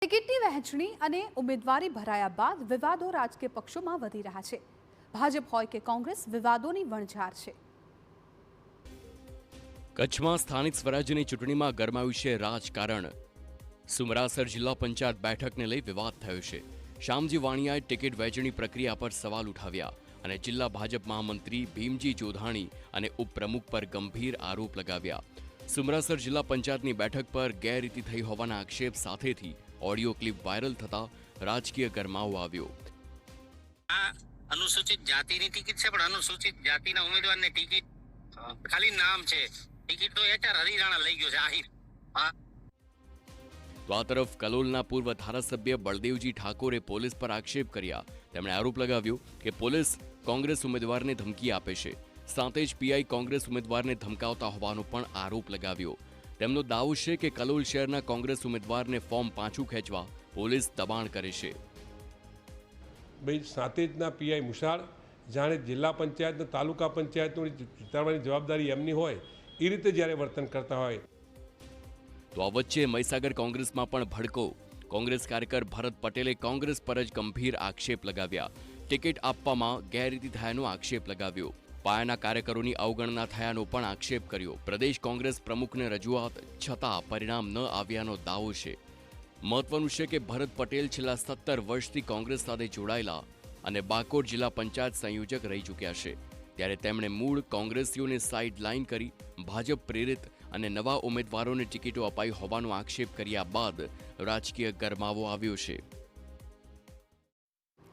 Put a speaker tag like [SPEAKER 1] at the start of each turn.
[SPEAKER 1] ટિકિટની વહેંચણી અને ઉમેદવારી ભરાયા બાદ વિવાદો રાજકીય પક્ષોમાં વધી રહ્યા છે। ભાજપ હોય કે કોંગ્રેસ વિવાદોની વણઝાર છે।
[SPEAKER 2] કચ્છમાં સ્થાનિક સ્વરાજ્યની ચૂંટણીમાં ગરમાયું છે રાજકારણ। સુમરાસર જિલ્લા પંચાયત બેઠકને લઈ વિવાદ થયો છે। શ્યામજી વાણિયાએ ટિકિટ વહેંચણી પ્રક્રિયા પર સવાલ ઉઠાવ્યા અને જિલ્લા ભાજપ મહામંત્રી ભીમજી જોધાણી અને ઉપપ્રમુખ પર ગંભીર આરોપ લગાવ્યા। સુમરાસર જિલ્લા પંચાયતની બેઠક પર ગેરરીતિ થઈ હોવાના આક્ષેપ સાથેથી ઓડિયો ક્લિપ વાયરલ થતા રાજકીય ગરમાવો આવ્યો।
[SPEAKER 3] अनुसूचित जाति ની ટિકિટ છે પણ અનુસૂચિત જાતિના ઉમેદવારને ટિકિટ ખાલી નામ છે। ટિકિટ તો એચઆર હરિરાણા લઈ ગયો છે આહિર।
[SPEAKER 2] તો આ તરફ કલોલના પૂર્વ ધારાસભ્ય બળદેવજી ઠાકોરે પોલીસ પર આક્ષેપ કર્યા। તેમણે આરોપ લગાવ્યો કે પોલીસ કોંગ્રેસ ઉમેદવારને ધમકી આપે છે, સાથે જ પીઆઈ કોંગ્રેસ ઉમેદવારને ધમકાવતા હોવાનો પણ આરોપ લગાવ્યો। તેમનો દાવો છે કે કલોલ શહેરના કોંગ્રેસ ઉમેદવારને ફોર્મ પાછું ખેંચવા પોલીસ દબાણ કરે છે।
[SPEAKER 4] ભાઈ સાતેજના પીઆઈ મુશાળ જાણે જિલ્લા પંચાયતને તાલુકા પંચાયતની વિચારવાની જવાબદારી એમની હોય એ રીતે જ્યારે વર્તન કરતા હોય।
[SPEAKER 2] તો આ વચ્ચે મહીસાગર કોંગ્રેસમાં પણ ભડકો। કોંગ્રેસ કાર્યકર ભરત પટેલે કોંગ્રેસ પર જ ગંભીર આક્ષેપ લગાવ્યા। ટિકિટ આપવામાં ગેરરીતિ થયાનો આક્ષેપ લગાવ્યો। પાયાના કાર્યકરોની અવગણના થયાનો પણ આક્ષેપ કર્યો। પ્રદેશ કોંગ્રેસ પ્રમુખને રજૂઆત છતાં પરિણામ ન આવ્યાનો દાવો છે। મહત્વનું છે કે ભરત પટેલ છેલ્લા 17 વર્ષથી કોંગ્રેસ સાથે જોડાયેલા અને બાકોર જિલ્લા પંચાયત સંયોજક રહી ચૂક્યા છે, ત્યારે તેમણે મૂળ કોંગ્રેસીઓને સાઇડ લાઇન કરી ભાજપ પ્રેરિત અને નવા ઉમેદવારોને ટિકિટો અપાઈ હોવાનો આક્ષેપ કર્યા બાદ રાજકીય ગરમાવો આવ્યો છે।